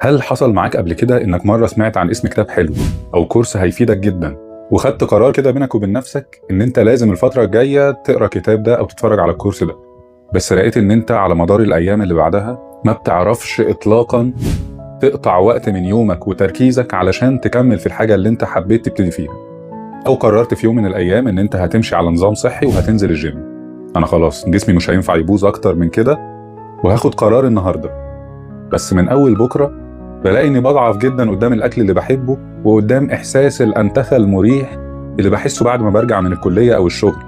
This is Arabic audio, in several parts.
هل حصل معاك قبل كده إنك مرة سمعت عن اسم كتاب حلو أو كورس هيفيدك جدًا، وخدت قرار كده بينك وبين نفسك إن أنت لازم الفترة الجاية تقرا الكتاب ده أو تتفرج على الكورس ده، بس لقيت إن أنت على مدار الأيام اللي بعدها ما بتعرفش إطلاقًا تقطع وقت من يومك وتركيزك علشان تكمل في الحاجة اللي أنت حبيت تبتدي فيها، أو قررت في يوم من الأيام إن أنت هتمشي على نظام صحي وهتنزل الجيم. أنا خلاص جسمي مش هينفع يبوظ أكتر من كده وهاخد قرار النهارده، بس من أول بكرة بلاقي إني بضعف جدا قدام الأكل اللي بحبه وقدام إحساس الأنتخة المريح اللي بحسه بعد ما برجع من الكلية أو الشغل،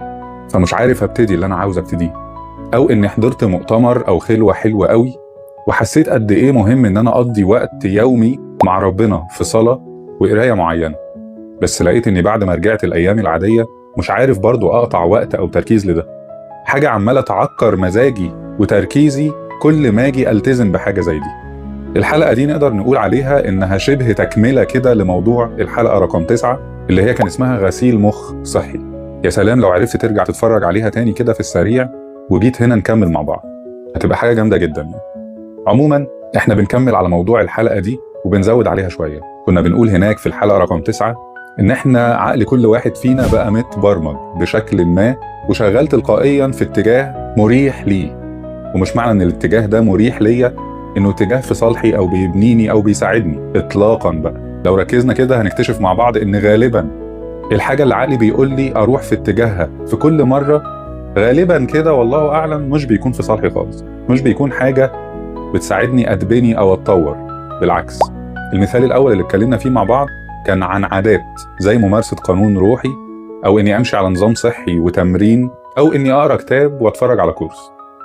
فمش عارف أبتدي اللي أنا عاوز أبتديه. أو إني حضرت مؤتمر أو خلوة حلوة قوي وحسيت قد إيه مهم إن أنا أقضي وقت يومي مع ربنا في صلاة وقراية معينة، بس لقيت إني بعد ما رجعت الأيام العادية مش عارف برضو أقطع وقت أو تركيز لده. حاجة عمالة تعكر مزاجي وتركيزي كل ما أجي ألتزم بحاجة زي دي. الحلقة دي نقدر نقول عليها إنها شبه تكملة كده لموضوع الحلقة رقم 9 اللي هي كان اسمها غسيل مخ صحي. يا سلام لو عرفت ترجع تتفرج عليها تاني كده في السريع وجيت هنا نكمل مع بعض، هتبقى حاجة جامدة جدا. عموما احنا بنكمل على موضوع الحلقة دي وبنزود عليها شوية. كنا بنقول هناك في الحلقة رقم 9 إن احنا عقل كل واحد فينا بقى متبرمج بشكل ما وشغال تلقائيا في اتجاه مريح ليه، ومش معنى ان الاتجاه ده مريح ليا انه اتجاه في صالحي او بيبنيني او بيساعدني اطلاقا. بقى لو ركزنا كده هنكتشف مع بعض ان غالبا الحاجة اللي عقلي بيقول لي اروح في اتجاهها في كل مرة غالبا كده والله اعلم مش بيكون في صالحي خالص، مش بيكون حاجة بتساعدني اتبني او اتطور. بالعكس، المثال الاول اللي اتكلمنا فيه مع بعض كان عن عادات زي ممارسة قانون روحي، او اني امشي على نظام صحي وتمرين، او اني اقرا كتاب واتفرج على كورس.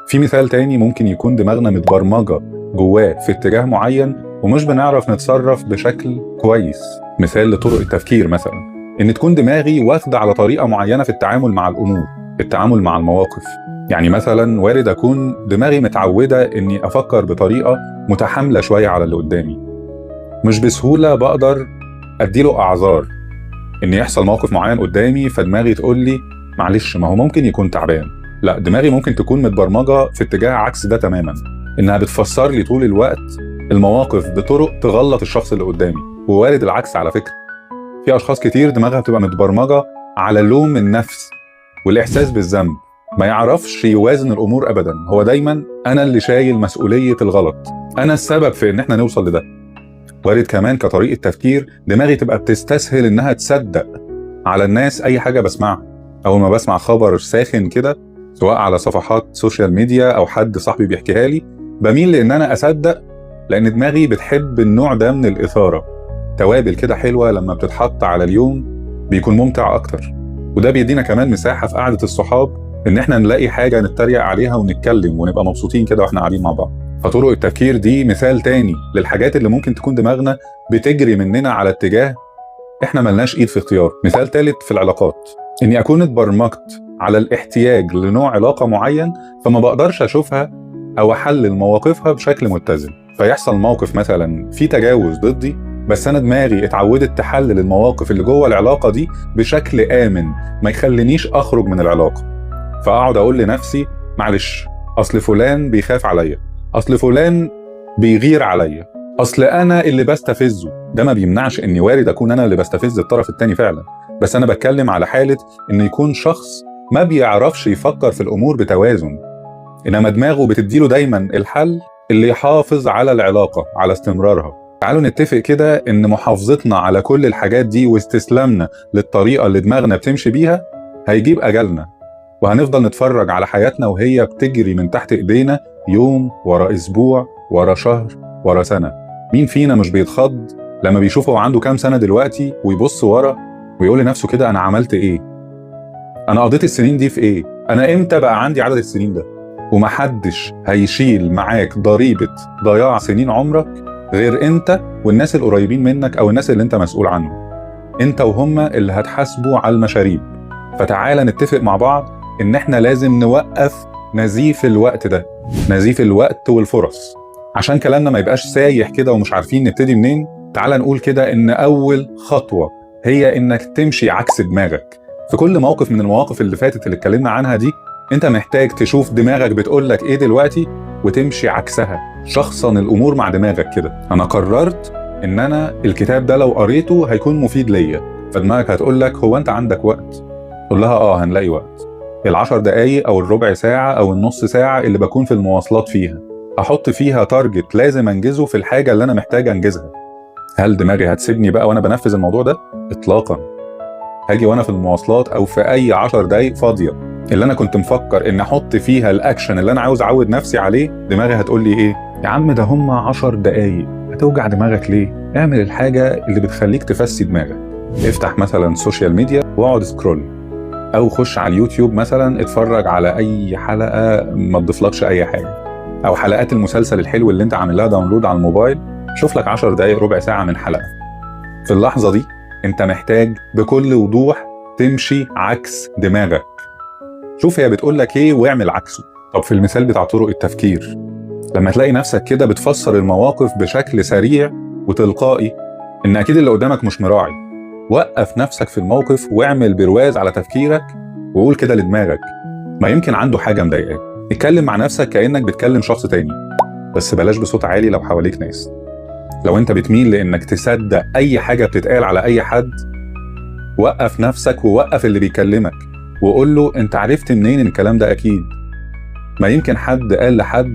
في مثال تاني ممكن يكون دماغنا متبرمجة جواه في اتجاه معين ومش بنعرف نتصرف بشكل كويس. مثال لطرق التفكير مثلا ان تكون دماغي واخدة على طريقة معينة في التعامل مع الامور، التعامل مع المواقف. يعني مثلا وارد اكون دماغي متعودة اني افكر بطريقة متحاملة شوية على اللي قدامي، مش بسهولة بقدر اديله اعذار ان يحصل موقف معين قدامي فدماغي تقول لي معلش ما هو ممكن يكون تعبان. لا، دماغي ممكن تكون متبرمجة في اتجاه عكس ده تماما، انها بتفسر لي طول الوقت المواقف بطرق تغلط الشخص اللي قدامي. ووارد العكس على فكرة، في اشخاص كتير دماغها بتبقى متبرمجة على لوم النفس والاحساس بالذنب، ما يعرفش يوازن الامور ابدا، هو دايما انا اللي شايل مسؤولية الغلط، انا السبب في ان احنا نوصل لده. وارد كمان كطريقة تفكير دماغي تبقى بتستسهل انها تصدق على الناس اي حاجة بسمعها. اول ما بسمع خبر ساخن كده سواء على صفحات سوشيال ميديا او حد صاحبي بيحكيها لي بميل لان انا اصدق، لان دماغي بتحب النوع ده من الاثارة. توابل كده حلوة لما بتتحط على اليوم بيكون ممتع اكتر، وده بيدينا كمان مساحة في قعدة الصحاب ان احنا نلاقي حاجة نتريق عليها ونتكلم ونبقى مبسوطين كده واحنا قاعدين مع بعض. فطرق التفكير دي مثال تاني للحاجات اللي ممكن تكون دماغنا بتجري مننا على اتجاه احنا ملناش ايد في اختيار. مثال ثالث في العلاقات، اني اكون اتبرمجت على الاحتياج لنوع علاقة معين فما بقدرش اشوفها او احلل مواقفها بشكل متزن، فيحصل موقف مثلا في تجاوز ضدي بس انا دماغي اتعودت تحلل المواقف اللي جوه العلاقة دي بشكل امن ما يخلينيش اخرج من العلاقة، فاقعد اقول لنفسي معلش اصل فلان بيخاف عليا، اصل فلان بيغير عليا، اصل انا اللي بستفزه. ده ما بيمنعش اني وارد اكون انا اللي بستفز الطرف التاني فعلا، بس انا بتكلم على حالة ان يكون شخص ما بيعرفش يفكر في الامور بتوازن، انما دماغه بتديله دايما الحل اللي يحافظ على العلاقة على استمرارها. تعالوا نتفق كده ان محافظتنا على كل الحاجات دي واستسلامنا للطريقة اللي دماغنا بتمشي بيها هيجيب اجلنا، وهنفضل نتفرج على حياتنا وهي بتجري من تحت ايدينا يوم ورا اسبوع ورا شهر ورا سنة. مين فينا مش بيتخض لما بيشوف هو عنده كام سنة دلوقتي ويبص ورا ويقول لنفسه كده انا عملت ايه؟ انا قضيت السنين دي في ايه؟ انا امتى بقى عندي عدد السنين ده؟ ومحدش هيشيل معاك ضريبة ضياع سنين عمرك غير انت والناس القريبين منك او الناس اللي انت مسؤول عنهم. انت وهم اللي هتحاسبوا على المشاريب. فتعالى نتفق مع بعض ان احنا لازم نوقف نزيف الوقت ده، نزيف الوقت والفرص. عشان كلامنا ما يبقاش سايح كده ومش عارفين نبتدي منين، تعالى نقول كده ان اول خطوة هي انك تمشي عكس دماغك. في كل موقف من المواقف اللي فاتت اللي اتكلمنا عنها دي انت محتاج تشوف دماغك بتقولك ايه دلوقتي وتمشي عكسها، شخصن الامور مع دماغك كده. انا قررت ان انا الكتاب ده لو قريته هيكون مفيد ليا، فدماغك هتقول لك هو انت عندك وقت؟ قول لها هنلاقي وقت. ال10 دقايق او الربع ساعة او النص ساعة اللي بكون في المواصلات فيها احط فيها تارجت لازم انجزه في الحاجة اللي انا محتاج انجزها. هل دماغي هتسيبني بقى وانا بنفذ الموضوع ده؟ اطلاقا. هاجي وانا في المواصلات او في اي 10 دقايق فاضية اللي انا كنت مفكر ان احط فيها الاكشن اللي انا عاوز اعود نفسي عليه، دماغي هتقول لي ايه؟ يا عم ده هم 10 دقايق، هتوجع دماغك ليه؟ اعمل الحاجة اللي بتخليك تفسي دماغك. افتح مثلا سوشيال ميديا واقعد سكرول، او خش على اليوتيوب مثلا اتفرج على اي حلقة ما تضيفلكش اي حاجة، او حلقات المسلسل الحلو اللي انت عامل لها داونلود على الموبايل، شوف لك 10 دقايق ربع ساعة من حلقة. في اللحظة دي انت محتاج بكل وضوح تمشي عكس دماغك. شوف هي بتقول لك ايه واعمل عكسه. طب في المثال بتاع طرق التفكير، لما تلاقي نفسك كده بتفسر المواقف بشكل سريع وتلقائي ان اكيد اللي قدامك مش مراعي، وقف نفسك في الموقف واعمل برواز على تفكيرك وقول كده لدماغك ما يمكن عنده حاجة مضايقاك. اتكلم مع نفسك كأنك بتكلم شخص تاني، بس بلاش بصوت عالي لو حواليك ناس. لو انت بتميل لانك تصدق اي حاجة بتتقال على اي حد، وقف نفسك ووقف اللي بيكلمك وقول له انت عرفت منين ان الكلام ده اكيد؟ ما يمكن حد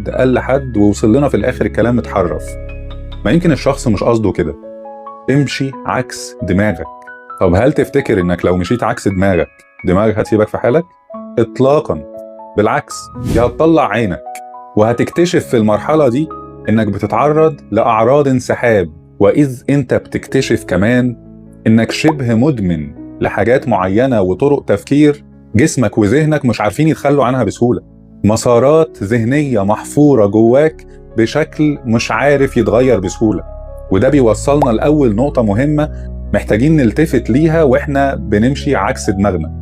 قال لحد ووصل لنا في الاخر الكلام متحرف، ما يمكن الشخص مش قصده كده. امشي عكس دماغك. طب هل تفتكر انك لو مشيت عكس دماغك هتسيبك في حالك؟ اطلاقا، بالعكس، دي هتطلع عينك، وهتكتشف في المرحلة دي انك بتتعرض لأعراض انسحاب، وإذ انت بتكتشف كمان انك شبه مدمن لحاجات معينة وطرق تفكير جسمك وذهنك مش عارفين يتخلوا عنها بسهولة. مسارات ذهنية محفورة جواك بشكل مش عارف يتغير بسهولة. وده بيوصلنا لأول نقطة مهمة محتاجين نلتفت ليها واحنا بنمشي عكس دماغنا،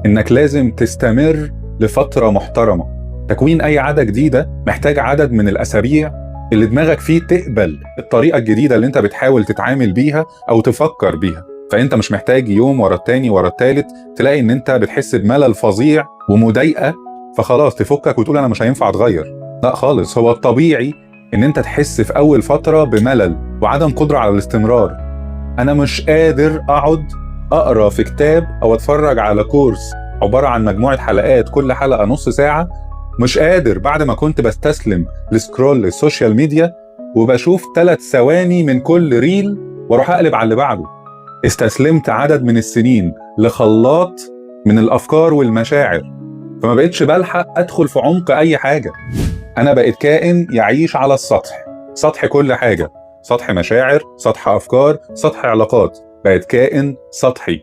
انك لازم تستمر لفترة محترمة. تكوين اي عادة جديدة محتاج عدد من الاسابيع اللي دماغك فيه تقبل الطريقة الجديدة اللي انت بتحاول تتعامل بيها او تفكر بيها. فانت مش محتاج يوم ورا التاني ورا التالت تلاقي ان انت بتحس بملل فظيع ومضايقة فخلاص تفكك وتقول انا مش هينفع اتغير. لا خالص، هو الطبيعي ان انت تحس في اول فترة بملل وعدم قدرة على الاستمرار. انا مش قادر اقعد اقرا في كتاب او اتفرج على كورس عبارة عن مجموعة حلقات كل حلقة نص ساعة، مش قادر بعد ما كنت بستسلم لسكرول السوشيال ميديا وبشوف 3 ثواني من كل ريل واروح اقلب على اللي بعده. استسلمت عدد من السنين لخلاط من الافكار والمشاعر، فما بقتش بلحق ادخل في عمق اي حاجة. انا بقيت كائن يعيش على السطح، سطح كل حاجة، سطح مشاعر، سطح افكار، سطح علاقات. بقيت كائن سطحي.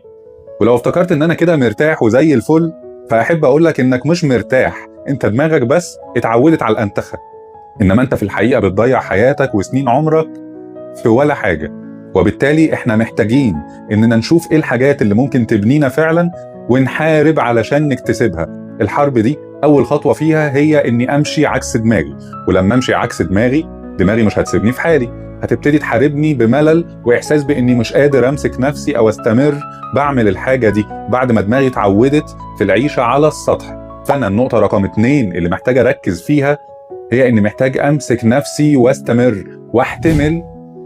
ولو افتكرت ان انا كده مرتاح وزي الفل، فاحب اقولك انك مش مرتاح، انت دماغك بس اتعودت على الانتخة، انما انت في الحقيقة بتضيع حياتك وسنين عمرك في ولا حاجة. وبالتالي احنا محتاجين اننا نشوف ايه الحاجات اللي ممكن تبنينا فعلا ونحارب علشان نكتسبها. الحرب دي اول خطوة فيها هي اني امشي عكس دماغي، ولما امشي عكس دماغي مش هتسيبني في حالي، هتبتدي تحاربني بملل واحساس باني مش قادر امسك نفسي او استمر بعمل الحاجة دي بعد ما دماغي اتعودت في العيشة على السطح. فانا النقطة رقم 2 اللي محتاج اركز فيها هي اني محتاج امسك نفسي واستمر واحتمل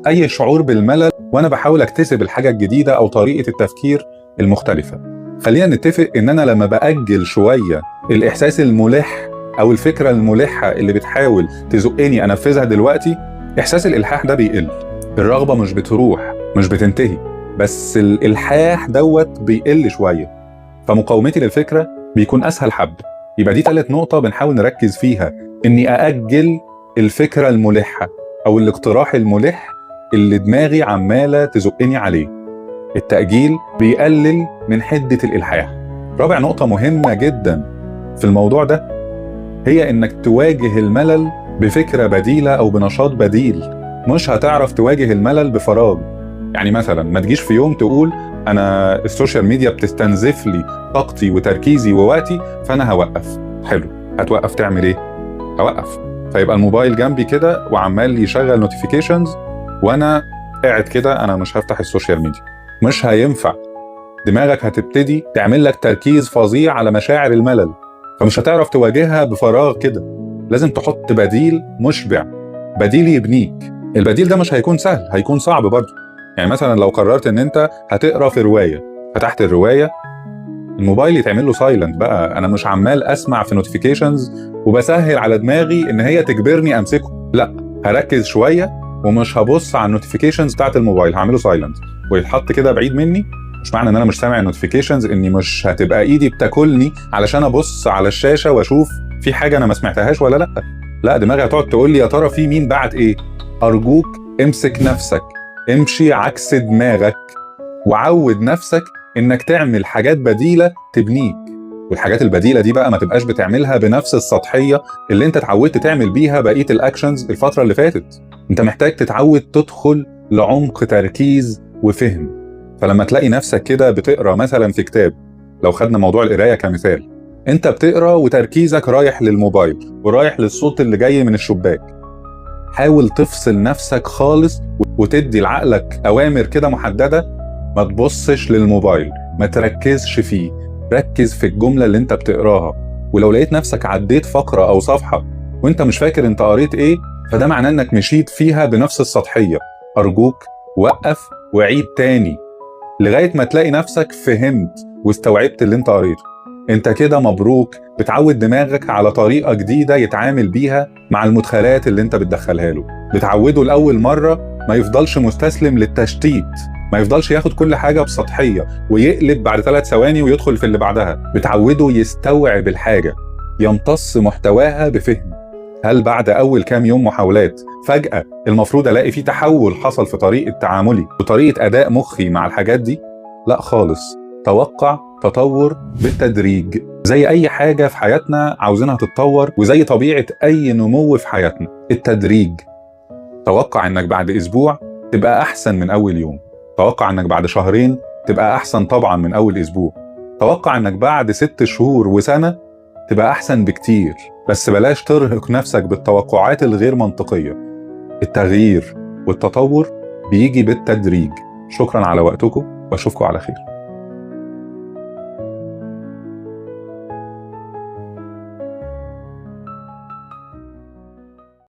اي شعور بالملل وانا بحاول اكتسب الحاجة الجديدة او طريقة التفكير المختلفة. خلينا نتفق ان انا لما باجل شوية الاحساس الملح او الفكرة الملحة اللي بتحاول تزقني انفذها دلوقتي، احساس الالحاح ده بيقل. الرغبة مش بتروح، مش بتنتهي، بس الالحاح دوت بيقل شوية، فمقاومتي للفكرة بيكون اسهل حب. يبقى دي 3 نقطة بنحاول نركز فيها، اني ااجل الفكرة الملحة او الاقتراح الملح اللي دماغي عمالة تزقني عليه. التأجيل بيقلل من حدة الالحاح. رابع نقطة مهمة جدا في الموضوع ده هي انك تواجه الملل بفكرة بديلة او بنشاط بديل. مش هتعرف تواجه الملل بفراغ. يعني مثلا ما تجيش في يوم تقول انا السوشيال ميديا بتستنزف لي طاقتي وتركيزي ووقتي فانا هوقف. حلو، هتوقف تعمل ايه؟ هوقف، فيبقى الموبايل جنبي كده وعمال يشغل نوتيفيكيشنز وانا قاعد كده انا مش هفتح السوشيال ميديا. مش هينفع. دماغك هتبتدي تعمل لك تركيز فظيع على مشاعر الملل، فمش هتعرف تواجهها بفراغ كده. لازم تحط بديل مشبع، بديل يبنيك. البديل ده مش هيكون سهل، هيكون صعب برضه. يعني مثلا لو قررت ان انت هتقرا في روايه، فتحت الروايه، الموبايل يتعمل له سايلنت بقى. انا مش عمال اسمع في نوتيفيكيشنز وبسهل على دماغي ان هي تجبرني امسكه، لا، هركز شويه ومش هبص على النوتيفيكيشنز بتاعت الموبايل، هعمله سايلنت ويتحط كده بعيد مني. مش معنى ان انا مش سامع النوتيفيكيشنز اني مش هتبقى ايدي بتاكلني علشان ابص على الشاشه واشوف في حاجه انا ما سمعتهاش ولا لا. لا، دماغي هتقعد تقول لي يا ترى في مين بعت ايه. ارجوك امسك نفسك، امشي عكس دماغك، وعود نفسك انك تعمل حاجات بديله تبنيك. والحاجات البديله دي بقى ما تبقاش بتعملها بنفس السطحيه اللي انت اتعودت تعمل بيها بقيه الاكشنز الفتره اللي فاتت. انت محتاج تتعود تدخل لعمق تركيز وفهم. فلما تلاقي نفسك كده بتقرا مثلا في كتاب، لو خدنا موضوع القرايه كمثال، انت بتقرا وتركيزك رايح للموبايل ورايح للصوت اللي جاي من الشباك، حاول تفصل نفسك خالص وتدي لعقلك اوامر كده محدده. ما تبصش للموبايل، ما تركزش فيه، ركز في الجمله اللي انت بتقراها. ولو لقيت نفسك عديت فقره او صفحه وانت مش فاكر انت قريت ايه، فده معناه انك مشيت فيها بنفس السطحيه. ارجوك وقف وعيد تاني لغايه ما تلاقي نفسك فهمت واستوعبت اللي انت قريته. انت كده مبروك، بتعود دماغك على طريقه جديده يتعامل بيها مع المدخلات اللي انت بتدخلها له. بتعوده لاول مره ما يفضلش مستسلم للتشتيت، ما يفضلش ياخد كل حاجه بسطحيه ويقلب بعد 3 ثواني ويدخل في اللي بعدها. بتعوده يستوعب الحاجه، يمتص محتواها بفهم. هل بعد اول كام يوم محاولات فجاه المفروض الاقي فيه تحول حصل في طريقه تعاملي وطريقه اداء مخي مع الحاجات دي؟ لا خالص. توقع تطور بالتدريج، زي اي حاجه في حياتنا عاوزينها تتطور، وزي طبيعه اي نمو في حياتنا، التدريج. توقع انك بعد اسبوع تبقى احسن من اول يوم، توقع انك بعد شهرين تبقى احسن طبعا من اول اسبوع، توقع انك بعد 6 شهور وسنه تبقى احسن بكتير. بس بلاش ترهق نفسك بالتوقعات الغير منطقيه. التغيير والتطور بيجي بالتدريج. شكرا على وقتكم واشوفكم على خير.